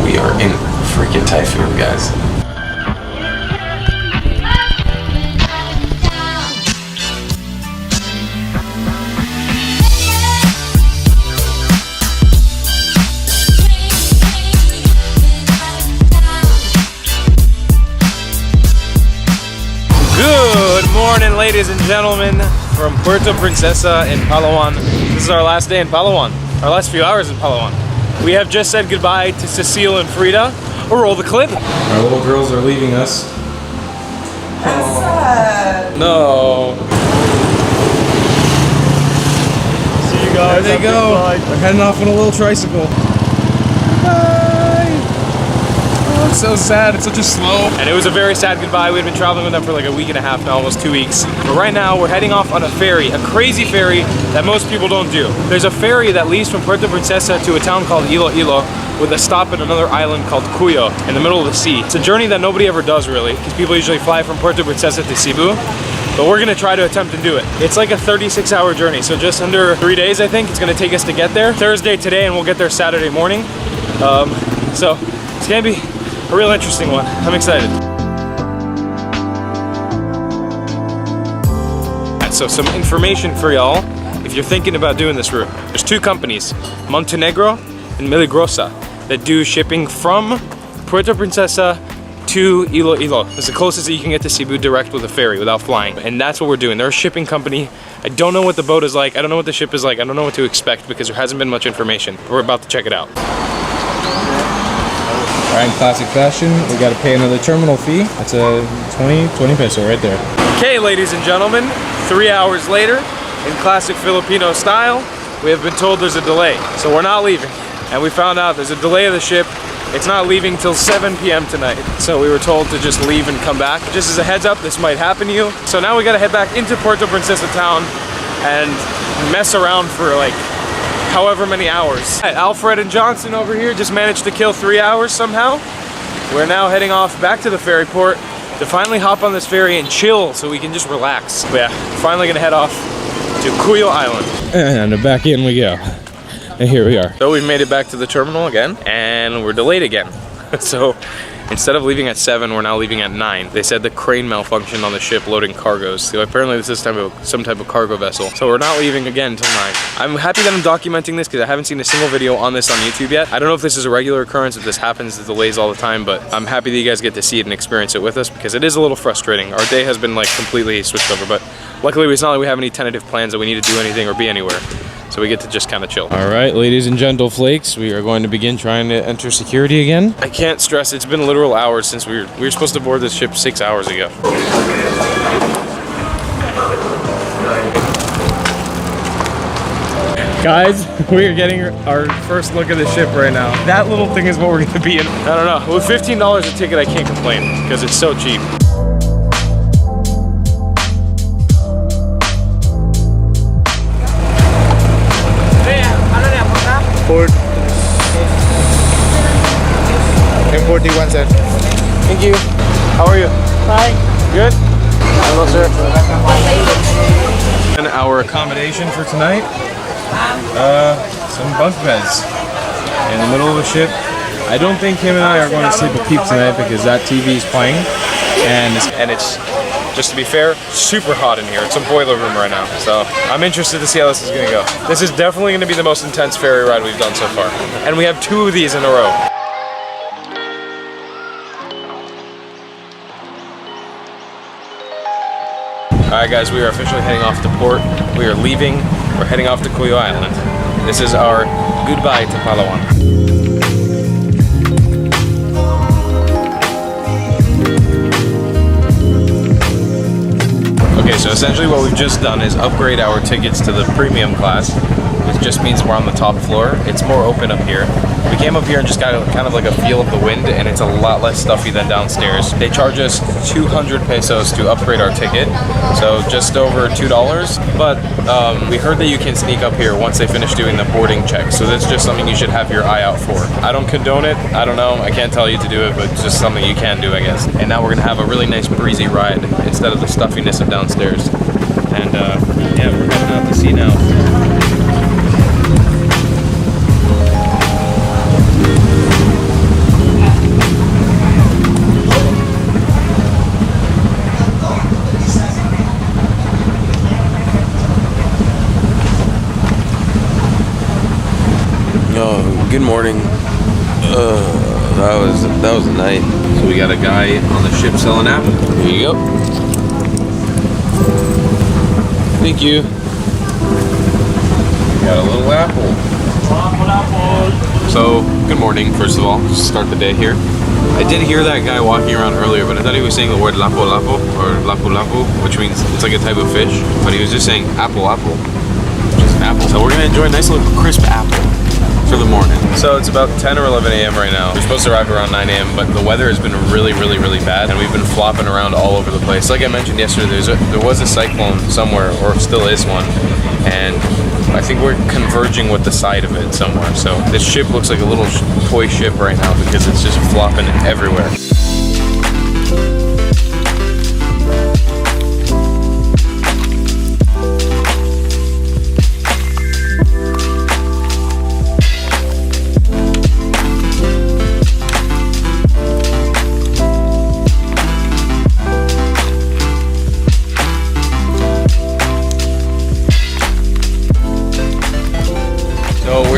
We are in freaking Typhoon, guys. Good morning, ladies and gentlemen, from Puerto Princesa in Palawan. This is our last day in Palawan, our last few hours in Palawan. We have just said goodbye to Cecile and Frida. We'll roll the clip. Our little girls are leaving us. That's sad. No. See you guys. There they go. They're heading off on a little tricycle. It's so sad, it's such a slow. And it was a very sad goodbye. We'd been traveling with them for like a week and a half now, almost 2 weeks. But right now we're heading off on a ferry, a crazy ferry that most people don't do. There's a ferry that leaves from Puerto Princesa to a town called Iloilo with a stop at another island called Cuyo in the middle of the sea. It's a journey that nobody ever does really, because people usually fly from Puerto Princesa to Cebu. But we're gonna try to attempt to do it. It's like a 36-hour journey, so just under 3 days I think it's gonna take us to get there. Thursday today, and we'll get there Saturday morning. So it's gonna be a real interesting one. I'm excited. So some information for y'all if you're thinking about doing this route. There's two companies, Montenegro and Milagrosa, that do shipping from Puerto Princesa to Iloilo. It's the closest that you can get to Cebu direct with a ferry without flying. And that's what we're doing. They're a shipping company. I don't know what the boat is like. I don't know what the ship is like. I don't know what to expect because there hasn't been much information. We're about to check it out. Alright, in classic fashion, we gotta pay another terminal fee. That's a 20 peso right there. Okay, ladies and gentlemen, 3 hours later, in classic Filipino style, we have been told there's a delay. So we're not leaving. And we found out there's a delay of the ship. It's not leaving till 7 p.m. tonight. So we were told to just leave and come back. Just as a heads up, this might happen to you. So now we gotta head back into Puerto Princesa town and mess around for like however many hours. Alfred and Johnson over here just managed to kill 3 hours somehow. We're now heading off back to the ferry port to finally hop on this ferry and chill so we can just relax. But yeah, finally gonna head off to Cuyo Island. And back in we go. And here we are. So we've made it back to the terminal again, and we're delayed again. So instead of leaving at 7, we're now leaving at 9. They said the crane malfunctioned on the ship loading cargoes. So apparently this is some type of cargo vessel. So we're not leaving again until 9. I'm happy that I'm documenting this because I haven't seen a single video on this on YouTube yet. I don't know if this is a regular occurrence, if this happens, the delays all the time, but I'm happy that you guys get to see it and experience it with us because it is a little frustrating. Our day has been like completely switched over, but luckily it's not like we have any tentative plans that we need to do anything or be anywhere. So we get to just kind of chill. All right, ladies and gentle flakes, we are going to begin trying to enter security again. I can't stress, it's been literal hours since we were supposed to board this ship 6 hours ago. Guys, we are getting our first look at the ship right now. That little thing is what we're gonna be in. I don't know, with $15 a ticket, I can't complain because it's so cheap. M41, sir. Thank you. How are you? Bye. Good? Hello, sir. And our accommodation for tonight, some bunk beds in the middle of the ship. I don't think him and I are going to sleep a peep tonight because that TV is playing, and it's, just to be fair, super hot in here. It's a boiler room right now, so I'm interested to see how this is gonna go. This is definitely gonna be the most intense ferry ride we've done so far, and we have 2 of these in a row. Alright guys, we are officially heading off to port. We are leaving. We're heading off to Cuyo Island. This is our goodbye to Palawan. Okay, so essentially what we've just done is upgrade our tickets to the premium class. It just means we're on the top floor. It's more open up here. We came up here and just got kind of like a feel of the wind, and it's a lot less stuffy than downstairs. They charge us 200 pesos to upgrade our ticket, so just over $2. But we heard that you can sneak up here once they finish doing the boarding check, so that's just something you should have your eye out for. I don't condone it. I don't know. I can't tell you to do it, but it's just something you can do, I guess. And now we're gonna have a really nice breezy ride instead of the stuffiness of downstairs. And yeah, we're heading out to sea now. morning. That was a night. So we got a guy on the ship selling apple. Here you go. Thank you. We got a little apple. So, good morning, first of all. Just start the day here. I did hear that guy walking around earlier, but I thought he was saying the word lapu lapu or lapu lapu, which means it's like a type of fish. But he was just saying apple apple. Just apple. So we're gonna enjoy a nice little crisp apple for the morning. So it's about 10 or 11 a.m. right now. We're supposed to arrive around 9 a.m., but the weather has been really bad, and we've been flopping around all over the place. Like I mentioned yesterday, there was a cyclone somewhere, or still is one, and I think we're converging with the side of it somewhere. So this ship looks like a little toy ship right now because it's just flopping everywhere.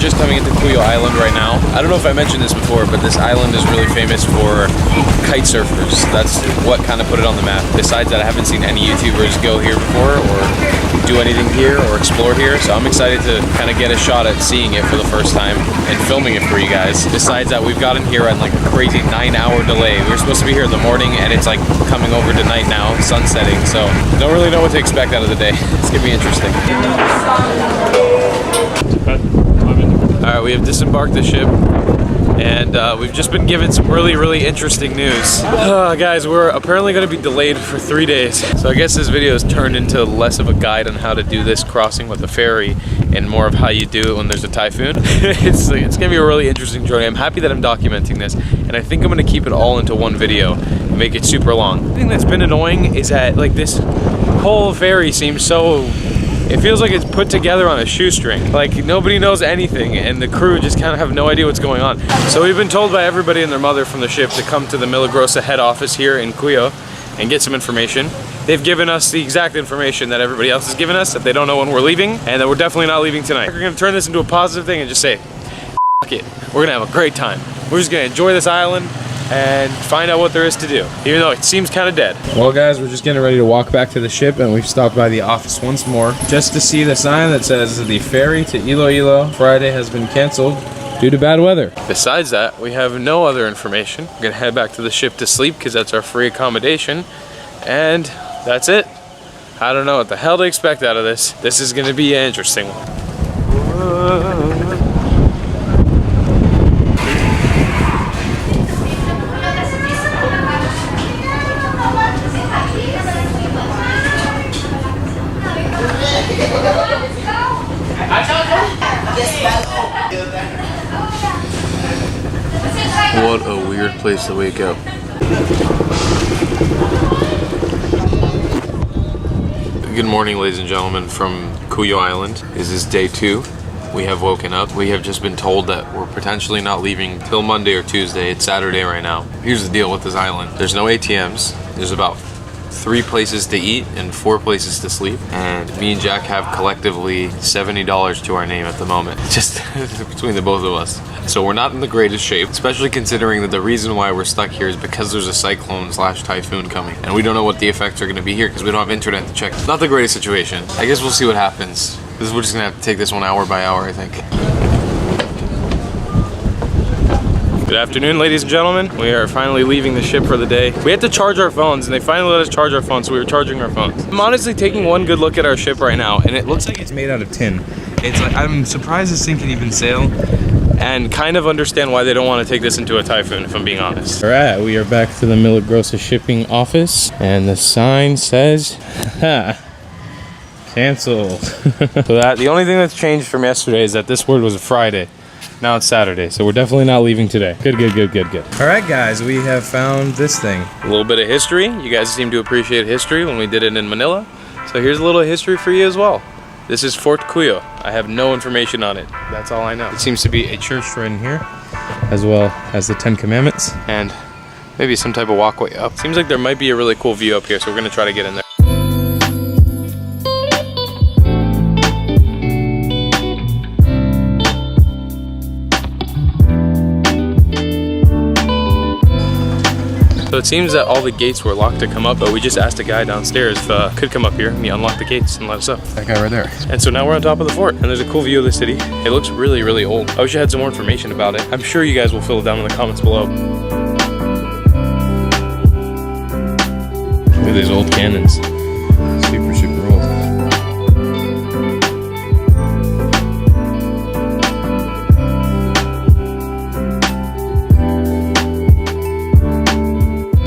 Just coming into Cuyo Island right now. I don't know if I mentioned this before, but this island is really famous for kite surfers. That's what kind of put it on the map. Besides that, I haven't seen any YouTubers go here before or do anything here or explore here, so I'm excited to kind of get a shot at seeing it for the first time and filming it for you guys. Besides that, we've gotten here on like a crazy 9-hour delay. We were supposed to be here in the morning and it's like coming over to night now, sun setting, so don't really know what to expect out of the day. It's gonna be interesting. Alright, we have disembarked the ship, and we've just been given some really interesting news. Guys, we're apparently going to be delayed for 3 days. So I guess this video has turned into less of a guide on how to do this crossing with a ferry and more of how you do it when there's a typhoon. It's going to be a really interesting journey. I'm happy that I'm documenting this, and I think I'm going to keep it all into one video and make it super long. The thing that's been annoying is that like this whole ferry seems so... It feels like it's put together on a shoestring. Like nobody knows anything and the crew just kind of have no idea what's going on. So we've been told by everybody and their mother from the ship to come to the Milagrosa head office here in Cuyo and get some information. They've given us the exact information that everybody else has given us, that they don't know when we're leaving and that we're definitely not leaving tonight. We're gonna turn this into a positive thing and just say, F it, we're gonna have a great time. We're just gonna enjoy this island and find out what there is to do, even though it seems kind of dead. Well guys, we're just getting ready to walk back to the ship, and we've stopped by the office once more just to see the sign that says the ferry to Iloilo Friday has been canceled due to bad weather. Besides that, we have no other information. We're gonna head back to the ship to sleep because that's our free accommodation, and that's it. I don't know what the hell to expect out of this. This is gonna be an interesting one. What a weird place to wake up. Good morning, ladies and gentlemen, from Cuyo Island. This is day 2. We have woken up. We have just been told that we're potentially not leaving till Monday or Tuesday. It's Saturday right now. Here's the deal with this island. There's no ATMs. There's about 3 places to eat and 4 places to sleep, and me and Jack have collectively $70 to our name at the moment, just between the both of us. So we're not in the greatest shape, especially considering that the reason why we're stuck here is because there's a cyclone/typhoon coming, and we don't know what the effects are going to be here because we don't have internet to check. Not the greatest situation. I guess we'll see what happens. We're just gonna have to take this one hour by hour, I think. Good afternoon, ladies and gentlemen. We are finally leaving the ship for the day. We had to charge our phones, and they finally let us charge our phones, so we were charging our phones. I'm honestly taking one good look at our ship right now, and it looks like it's made out of tin. It's like, I'm surprised this thing can even sail, and kind of understand why they don't want to take this into a typhoon, if I'm being honest. All right, we are back to the Milagrosa shipping office, and the sign says, cancel. So the only thing that's changed from yesterday is that this word was a Friday. Now it's Saturday, so we're definitely not leaving today. Good. All right, guys, we have found this thing. A little bit of history. You guys seem to appreciate history when we did it in Manila. So here's a little history for you as well. This is Fort Cuyo. I have no information on it. That's all I know. It seems to be a church right in here, As well as the 10 Commandments. and maybe some type of walkway up. Seems like there might be a really cool view up here, so we're gonna try to get in there. So it seems that all the gates were locked to come up, but we just asked a guy downstairs if could come up here, and he unlocked the gates and let us up. That guy right there. And so now we're on top of the fort, and there's a cool view of the city. It looks really, really old. I wish I had some more information about it. I'm sure you guys will fill it down in the comments below. Look at these old cannons. Super, super old.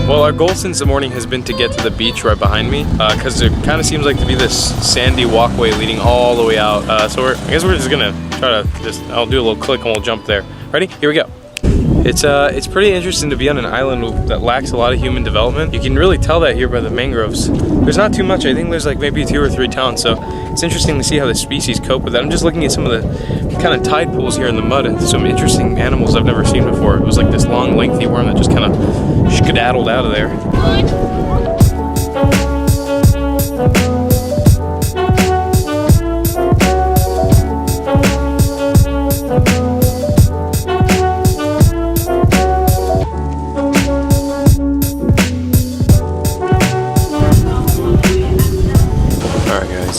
Well, our goal since the morning has been to get to the beach right behind me, because there kind of seems like to be this sandy walkway leading all the way out. So I guess we're just gonna try to I'll do a little click and we'll jump there. Ready? Here we go. It's pretty interesting to be on an island that lacks a lot of human development. You can really tell that here by the mangroves. There's not too much. I think there's like maybe 2 or 3 towns, so it's interesting to see how the species cope with that. I'm just looking at some of the kind of tide pools here in the mud and some interesting animals I've never seen before. It was like this long, lengthy worm that just kind of skedaddled out of there.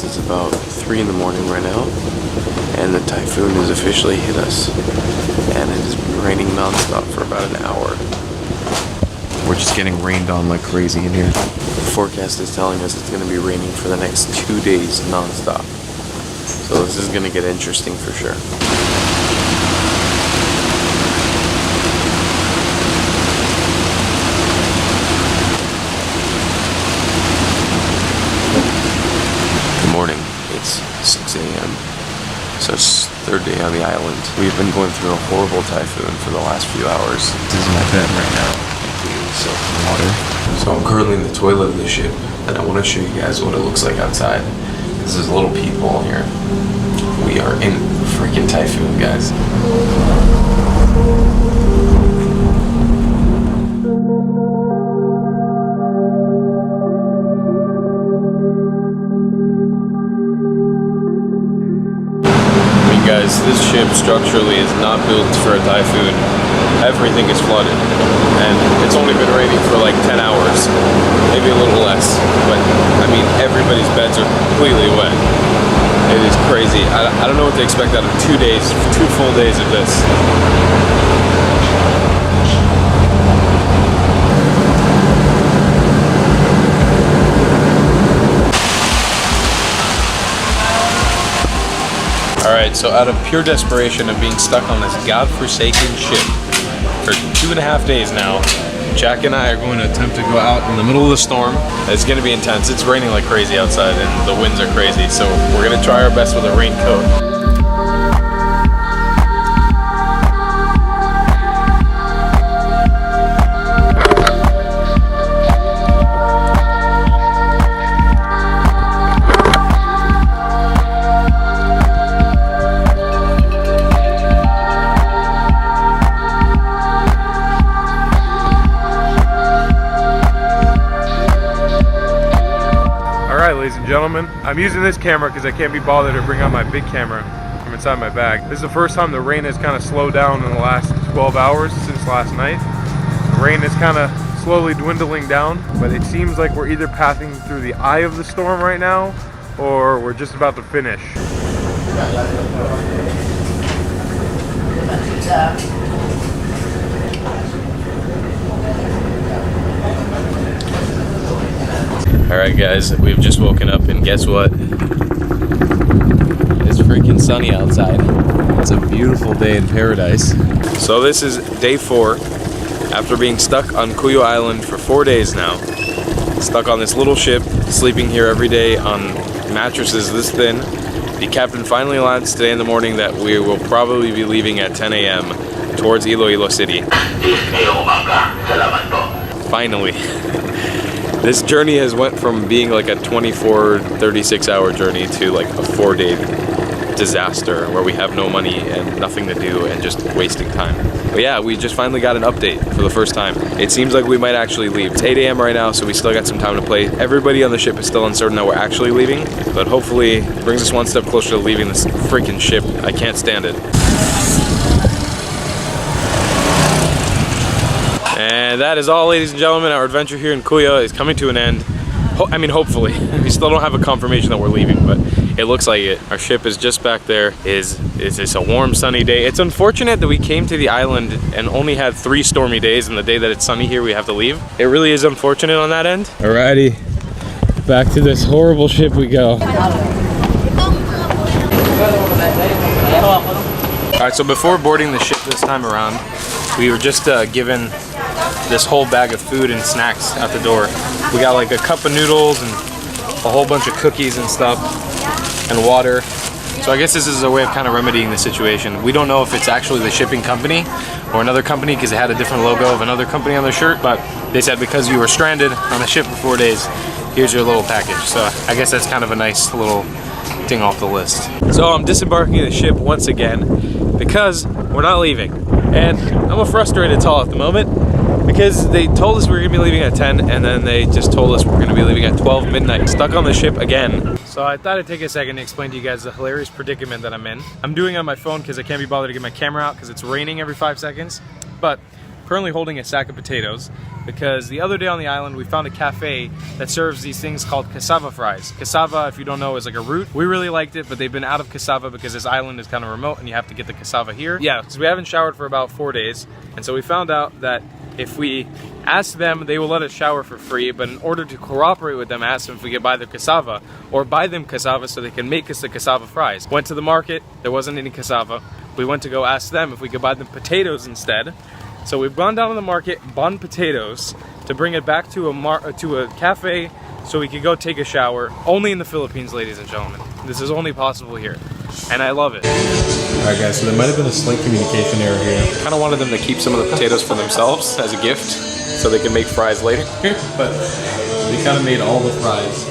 It's about 3 in the morning right now, and the typhoon has officially hit us, and it has been raining non-stop for about an hour. We're just getting rained on like crazy in here. The forecast is telling us it's going to be raining for the next 2 days non-stop, so this is going to get interesting for sure. Morning. It's 6 a.m. So it's 3rd day on the island. We've been going through a horrible typhoon for the last few hours. This is my bed right now, completely soaked in water. So I'm currently in the toilet of the ship, and I want to show you guys what it looks like outside. Because there's a little peephole here. We are in freaking typhoon, guys. Guys, this ship structurally is not built for a typhoon. Everything is flooded, and it's only been raining for like 10 hours, maybe a little less, but I mean everybody's beds are completely wet. It is crazy. I don't know what to expect out of 2 days, 2 full days of this. Alright, so out of pure desperation of being stuck on this godforsaken ship for 2.5 days now, Jack and I are going to attempt to go out in the middle of the storm. It's going to be intense. It's raining like crazy outside and the winds are crazy, so we're going to try our best with a raincoat. Ladies and gentlemen, I'm using this camera because I can't be bothered to bring out my big camera from inside my bag. This is the first time the rain has kind of slowed down in the last 12 hours since last night. The rain is kind of slowly dwindling down, but it seems like we're either passing through the eye of the storm right now or we're just about to finish. Alright guys, we've just woken up and guess what? It's freaking sunny outside. It's a beautiful day in paradise. So this is day 4 after being stuck on Cuyo Island for 4 days now. Stuck on this little ship, sleeping here every day on mattresses this thin. The captain finally announced today in the morning that we will probably be leaving at 10 a.m. towards Iloilo City. Finally. This journey has went from being like a 24, 36 hour journey to like a 4-day disaster where we have no money and nothing to do and just wasting time. But yeah, we just finally got an update for the first time. It seems like we might actually leave. It's 8 a.m. right now, so we still got some time to play. Everybody on the ship is still uncertain that we're actually leaving, but hopefully it brings us one step closer to leaving this freaking ship. I can't stand it. And that is all, ladies and gentlemen. Our adventure here in Cuyo is coming to an end. I mean, hopefully. We still don't have a confirmation that we're leaving, but it looks like it. Our ship is just back there. It's a warm, sunny day. It's unfortunate that we came to the island and only had 3 stormy days, and the day that it's sunny here, we have to leave. It really is unfortunate on that end. Alrighty, back to this horrible ship we go. Alright, so before boarding the ship this time around, we were just given this whole bag of food and snacks at the door. We got like a cup of noodles and a whole bunch of cookies and stuff and water. So I guess this is a way of kind of remedying the situation. We don't know if it's actually the shipping company or another company because it had a different logo of another company on their shirt, but they said because you were stranded on the ship for 4 days, here's your little package. So I guess that's kind of a nice little thing off the list. So I'm disembarking the ship once again because we're not leaving. And I'm a frustrated tall at the moment because they told us we were gonna be leaving at 10 and then they just told us we're gonna be leaving at 12 midnight. Stuck on the ship again. So I thought I'd take a second to explain to you guys the hilarious predicament that I'm in. I'm doing it on my phone because I can't be bothered to get my camera out because it's raining every 5 seconds. But currently holding a sack of potatoes because the other day on the island we found a cafe that serves these things called cassava fries. Cassava, if you don't know, is like a root. We really liked it, but they've been out of cassava because this island is kind of remote and you have to get the cassava here. Yeah, because we haven't showered for about 4 days. And so we found out that if we ask them, they will let us shower for free, but in order to cooperate with them, ask them if we could buy their cassava or buy them cassava so they can make us the cassava fries. Went to the market, there wasn't any cassava. We went to go ask them if we could buy them potatoes instead. So we've gone down to the market, bought potatoes to bring it back to a cafe so we could go take a shower. Only in the Philippines, ladies and gentlemen. This is only possible here, and I love it. Alright guys, so there might have been a slight communication error here. Kind of wanted them to keep some of the potatoes for themselves as a gift so they can make fries later, but they kind of made all the fries.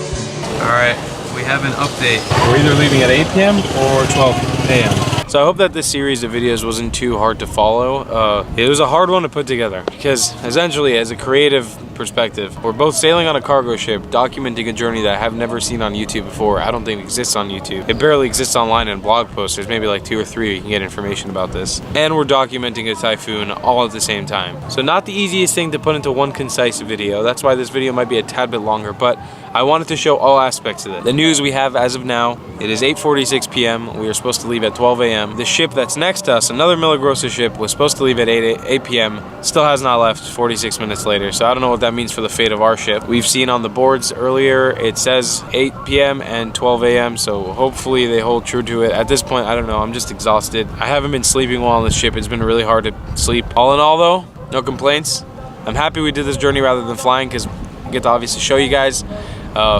Alright, we have an update. We're either leaving at 8 p.m. or 12 a.m. So I hope that this series of videos wasn't too hard to follow. It was a hard one to put together because essentially as a creative perspective, we're both sailing on a cargo ship, documenting a journey that I have never seen on YouTube before. I don't think it exists on YouTube. It barely exists online in blog posts. There's maybe like 2 or 3 you can get information about this. And we're documenting a typhoon all at the same time. So not the easiest thing to put into one concise video. That's why this video might be a tad bit longer, but I wanted to show all aspects of it. The news we have as of now, it is 8:46 p.m. We are supposed to leave at 12 a.m. The ship that's next to us, another Milagrosa ship, was supposed to leave at 8 p.m. Still has not left 46 minutes later. So I don't know what that means for the fate of our ship. We've seen on the boards earlier, it says 8 p.m. and 12 a.m. So hopefully they hold true to it. At this point, I don't know. I'm just exhausted. I haven't been sleeping well on this ship. It's been really hard to sleep. All in all though, no complaints. I'm happy we did this journey rather than flying because I get to obviously show you guys.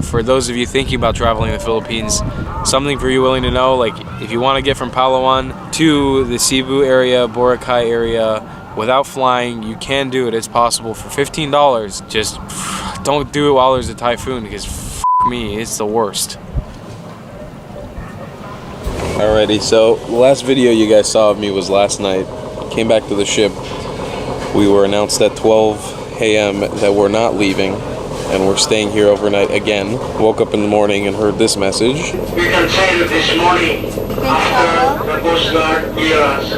For those of you thinking about traveling to the Philippines, something for you willing to know, like if you want to get from Palawan to the Cebu area, Boracay area, without flying, you can do it. It's possible for $15. Just don't do it while there's a typhoon because f me, it's the worst. Alrighty, so the last video you guys saw of me was last night. Came back to the ship. We were announced at 12 a.m. that we're not leaving. And we're staying here overnight again. Woke up in the morning and heard this message. We can sail this morning after the Coast Guard clearance.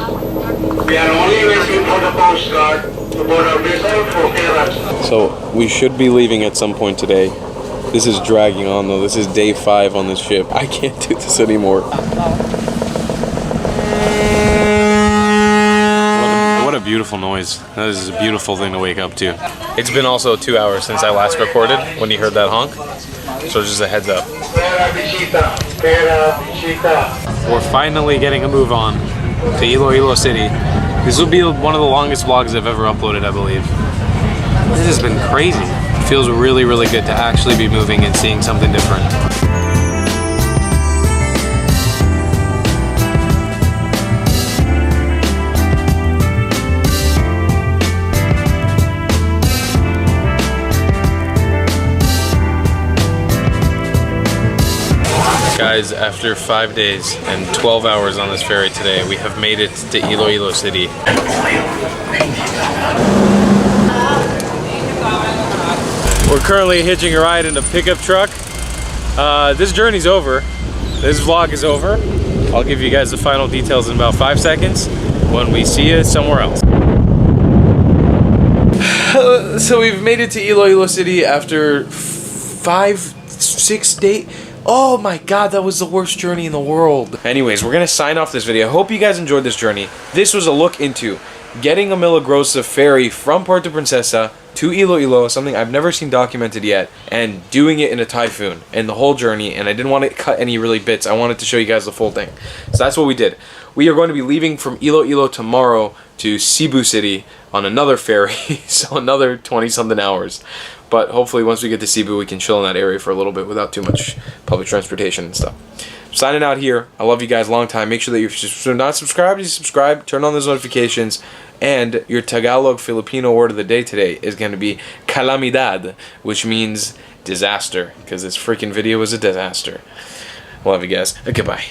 We are only waiting for the Coast Guard to board our vessel for clearance. So we should be leaving at some point today. This is dragging on though. This is day 5 on this ship. I can't do this anymore. What a beautiful noise. That is a beautiful thing to wake up to. It's been also 2 hours since I last recorded when you heard that honk. So just a heads up. We're finally getting a move on to Iloilo City. This will be one of the longest vlogs I've ever uploaded, I believe. This has been crazy. It feels really, really good to actually be moving and seeing something different. Guys, after 5 days and 12 hours on this ferry today, we have made it to Iloilo City. We're currently hitching a ride in a pickup truck. This journey's over. This vlog is over. I'll give you guys the final details in about 5 seconds when we see you somewhere else. So we've made it to Iloilo City after 5-6 days. Oh my god, that was the worst journey in the world. Anyways, we're gonna sign off this video. I hope you guys enjoyed this journey. This was a look into getting a Milagrosa ferry from Puerto Princesa to Iloilo, something I've never seen documented yet, and doing it in a typhoon and the whole journey. And I didn't want to cut any really bits. I wanted to show you guys the full thing. So that's what we did. We are going to be leaving from Iloilo tomorrow to Cebu City on another ferry, so another 20-something hours. But hopefully once we get to Cebu, we can chill in that area for a little bit without too much public transportation and stuff. Signing out here. I love you guys a long time. Make sure that you're not subscribed, you subscribe, turn on those notifications, and your Tagalog Filipino word of the day today is going to be calamidad, which means disaster, because this freaking video was a disaster. Love you guys. Goodbye.